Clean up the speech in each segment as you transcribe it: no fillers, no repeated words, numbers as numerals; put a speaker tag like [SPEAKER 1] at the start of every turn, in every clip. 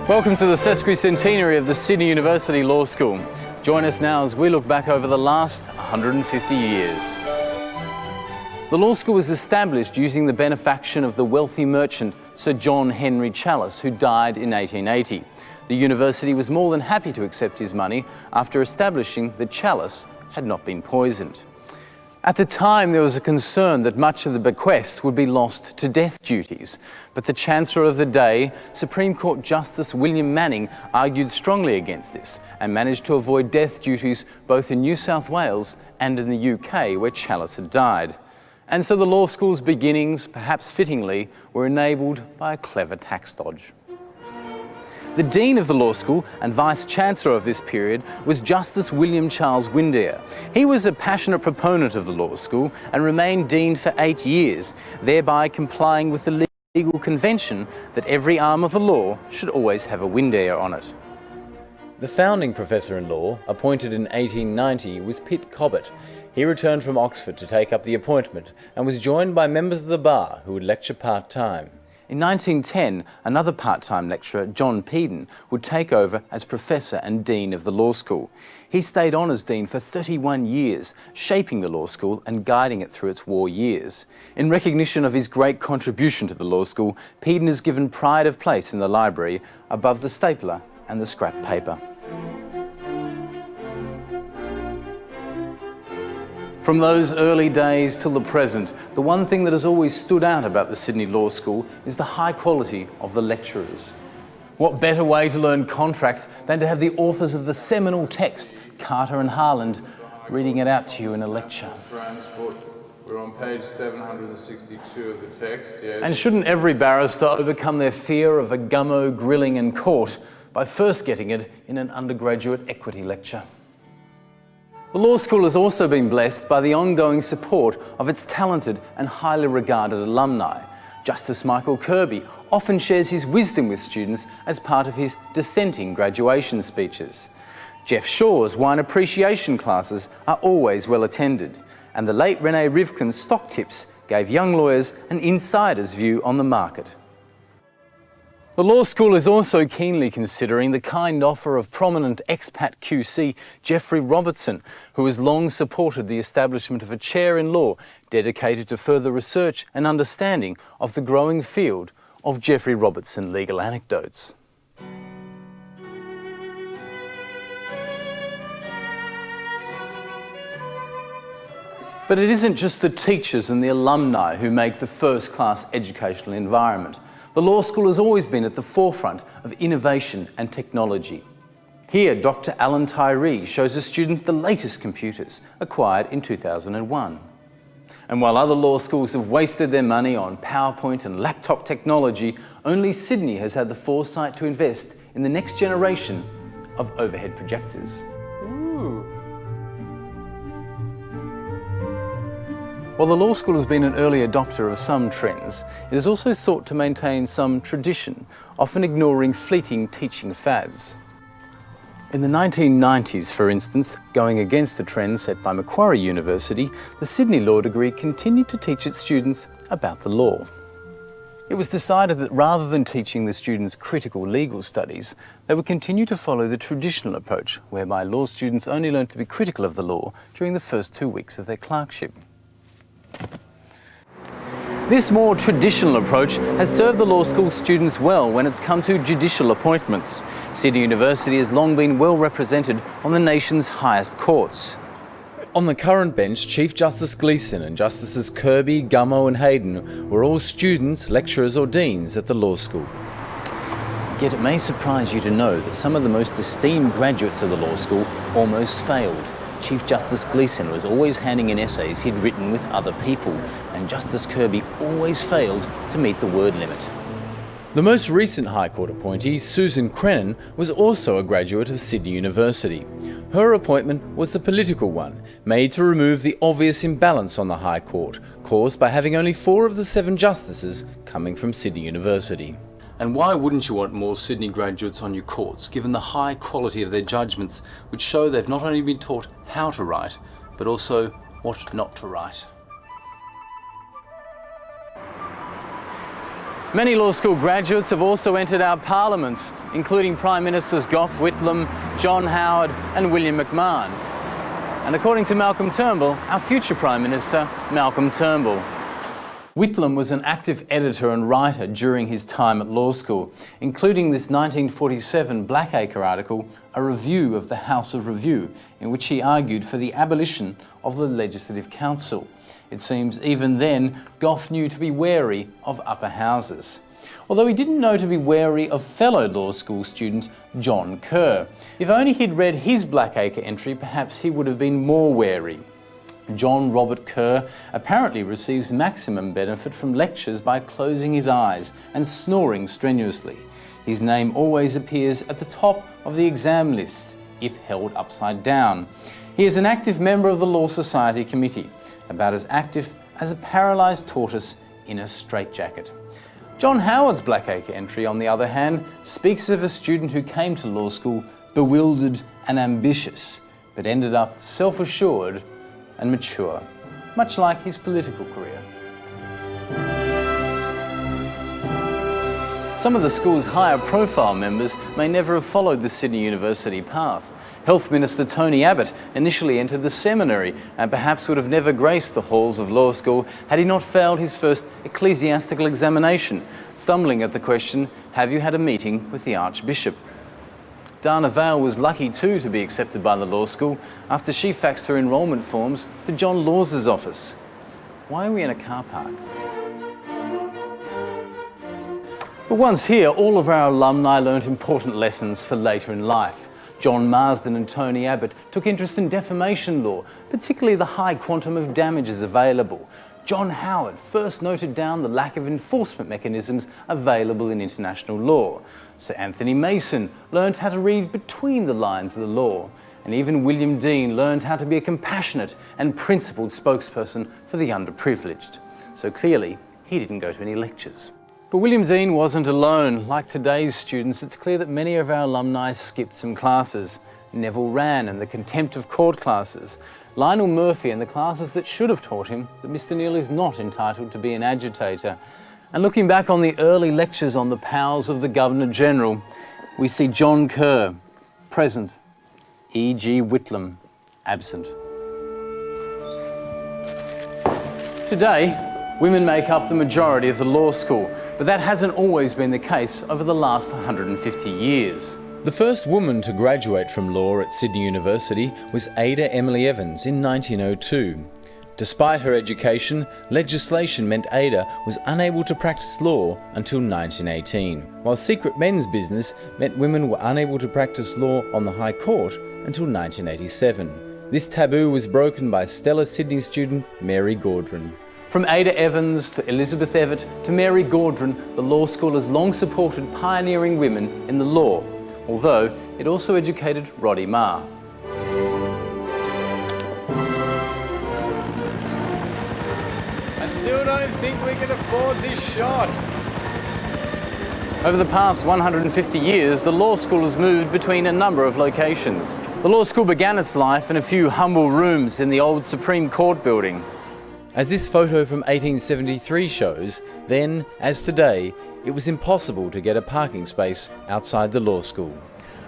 [SPEAKER 1] Welcome to the sesquicentenary of the Sydney University Law School. Join us now as we look back over the last 150 years. The law school was established using the benefaction of the wealthy merchant Sir John Henry Challis, who died in 1880. The university was more than happy to accept his money after establishing that Challis had not been poisoned. At the time, there was a concern that much of the bequest would be lost to death duties, but the Chancellor of the day, Supreme Court Justice William Manning, argued strongly against this and managed to avoid death duties both in New South Wales and in the UK, where Challis had died. And so the law school's beginnings, perhaps fittingly, were enabled by a clever tax dodge. The Dean of the Law School and Vice-Chancellor of this period was Justice William Charles Windeyer. He was a passionate proponent of the law school and remained Dean for 8 years, thereby complying with the legal convention that every arm of the law should always have a Windeyer on it. The founding professor in law, appointed in 1890, was Pitt Cobbett. He returned from Oxford to take up the appointment and was joined by members of the bar who would lecture part-time. In 1910, another part-time lecturer, John Peden, would take over as Professor and Dean of the Law School. He stayed on as Dean for 31 years, shaping the Law School and guiding it through its war years. In recognition of his great contribution to the Law School, Peden is given pride of place in the library above the stapler and the scrap paper. From those early days till the present, the one thing that has always stood out about the Sydney Law School is the high quality of the lecturers. What better way to learn contracts than to have the authors of the seminal text, Carter and Harland, reading it out to you in a lecture.
[SPEAKER 2] Transport. We're on page 762 of the text, yes.
[SPEAKER 1] And shouldn't every barrister overcome their fear of a gummo grilling in court by first getting it in an undergraduate equity lecture? The law school has also been blessed by the ongoing support of its talented and highly regarded alumni. Justice Michael Kirby often shares his wisdom with students as part of his dissenting graduation speeches. Jeff Shaw's wine appreciation classes are always well attended, and the late Rene Rivkin's stock tips gave young lawyers an insider's view on the market. The law school is also keenly considering the kind offer of prominent expat QC Geoffrey Robertson, who has long supported the establishment of a chair in law dedicated to further research and understanding of the growing field of Geoffrey Robertson legal anecdotes. But it isn't just the teachers and the alumni who make the first-class educational environment. The law school has always been at the forefront of innovation and technology. Here, Dr. Alan Tyree shows a student the latest computers, acquired in 2001. And while other law schools have wasted their money on PowerPoint and laptop technology, only Sydney has had the foresight to invest in the next generation of overhead projectors. Ooh. While the law school has been an early adopter of some trends, it has also sought to maintain some tradition, often ignoring fleeting teaching fads. In the 1990s, for instance, going against the trend set by Macquarie University, the Sydney Law degree continued to teach its students about the law. It was decided that rather than teaching the students critical legal studies, they would continue to follow the traditional approach, whereby law students only learned to be critical of the law during the first 2 weeks of their clerkship. This more traditional approach has served the law school students well when it's come to judicial appointments. Sydney University has long been well represented on the nation's highest courts. On the current bench, Chief Justice Gleeson and Justices Kirby, Gummo and Hayden were all students, lecturers or deans at the law school. Yet it may surprise you to know that some of the most esteemed graduates of the law school almost failed. Chief Justice Gleeson was always handing in essays he'd written with other people, and Justice Kirby always failed to meet the word limit. The most recent High Court appointee, Susan Crennan, was also a graduate of Sydney University. Her appointment was the political one, made to remove the obvious imbalance on the High Court, caused by having only 4 of the 7 justices coming from Sydney University. And why wouldn't you want more Sydney graduates on your courts, given the high quality of their judgments, which show they've not only been taught how to write, but also what not to write? Many law school graduates have also entered our parliaments, including Prime Ministers Gough Whitlam, John Howard and William McMahon. And according to Malcolm Turnbull, our future Prime Minister, Malcolm Turnbull. Whitlam was an active editor and writer during his time at law school, including this 1947 Blackacre article, A Review of the House of Review, in which he argued for the abolition of the Legislative Council. It seems even then, Gough knew to be wary of upper houses. Although he didn't know to be wary of fellow law school student John Kerr. If only he'd read his Blackacre entry, perhaps he would have been more wary. John Robert Kerr apparently receives maximum benefit from lectures by closing his eyes and snoring strenuously. His name always appears at the top of the exam lists, if held upside down. He is an active member of the Law Society Committee, about as active as a paralysed tortoise in a straitjacket. John Howard's Blackacre entry, on the other hand, speaks of a student who came to law school bewildered and ambitious, but ended up self-assured and mature, much like his political career. Some of the school's higher profile members may never have followed the Sydney University path. Health Minister Tony Abbott initially entered the seminary and perhaps would have never graced the halls of law school had he not failed his first ecclesiastical examination, stumbling at the question, "Have you had a meeting with the Archbishop?" Dana Vale was lucky too to be accepted by the law school after she faxed her enrolment forms to John Laws's office. Why are we in a car park? But once here, all of our alumni learnt important lessons for later in life. John Marsden and Tony Abbott took interest in defamation law, particularly the high quantum of damages available. John Howard first noted down the lack of enforcement mechanisms available in international law. Sir Anthony Mason learned how to read between the lines of the law. And even William Dean learned how to be a compassionate and principled spokesperson for the underprivileged. So clearly, he didn't go to any lectures. But William Dean wasn't alone. Like today's students, it's clear that many of our alumni skipped some classes. Neville Wran and the contempt of court classes. Lionel Murphy and the classes that should have taught him that Mr. Neil is not entitled to be an agitator. And looking back on the early lectures on the powers of the Governor-General, we see John Kerr, present, E.G. Whitlam, absent. Today, women make up the majority of the law school, but that hasn't always been the case over the last 150 years. The first woman to graduate from law at Sydney University was Ada Emily Evans in 1902. Despite her education, legislation meant Ada was unable to practice law until 1918, while secret men's business meant women were unable to practice law on the High Court until 1987. This taboo was broken by stellar Sydney student Mary Gaudron. From Ada Evans to Elizabeth Evatt to Mary Gaudron, the law school has long supported pioneering women in the law, although it also educated Roddy Marr. I still don't think we can afford this shot. Over the past 150 years, the law school has moved between a number of locations. The law school began its life in a few humble rooms in the old Supreme Court building. As this photo from 1873 shows, then, as today, it was impossible to get a parking space outside the law school.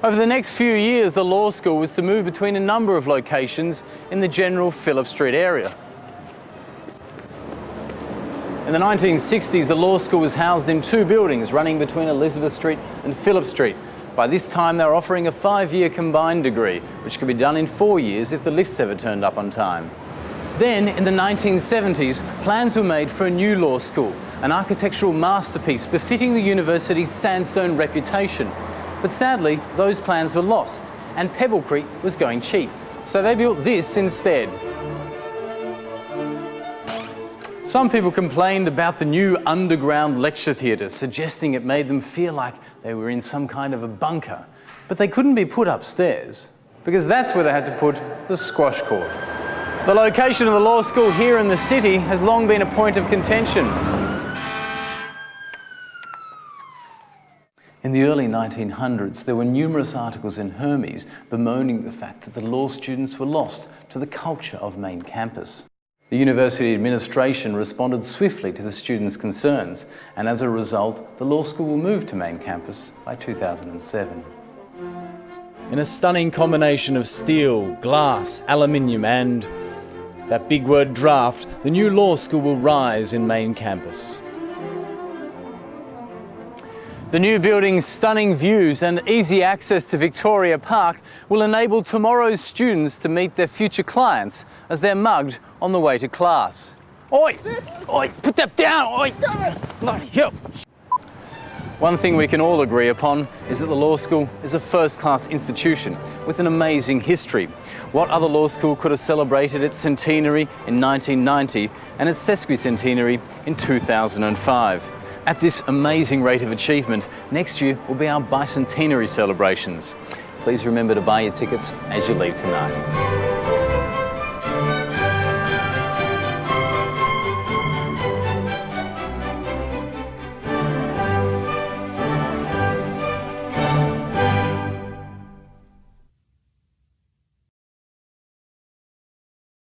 [SPEAKER 1] Over the next few years, the law school was to move between a number of locations in the general Phillip Street area. In the 1960s, the law school was housed in two buildings running between Elizabeth Street and Phillip Street. By this time, they were offering a 5-year combined degree, which could be done in 4 years if the lifts ever turned up on time. Then, in the 1970s, plans were made for a new law school, an architectural masterpiece befitting the university's sandstone reputation. But sadly, those plans were lost, and Pebble Creek was going cheap. So they built this instead. Some people complained about the new underground lecture theatre, suggesting it made them feel like they were in some kind of a bunker. But they couldn't be put upstairs, because that's where they had to put the squash court. The location of the law school here in the city has long been a point of contention. In the early 1900s, there were numerous articles in Hermes bemoaning the fact that the law students were lost to the culture of main campus. The university administration responded swiftly to the students' concerns, and as a result, the law school will move to main campus by 2007. In a stunning combination of steel, glass, aluminium and that big word draft, the new law school will rise in main campus. The new building's stunning views and easy access to Victoria Park will enable tomorrow's students to meet their future clients as they're mugged on the way to class. Oi! Oi! Put that down! Oi! Bloody hell! One thing we can all agree upon is that the law school is a first-class institution with an amazing history. What other law school could have celebrated its centenary in 1990 and its sesquicentenary in 2005? At this amazing rate of achievement, next year will be our bicentenary celebrations. Please remember to buy your tickets as you leave tonight.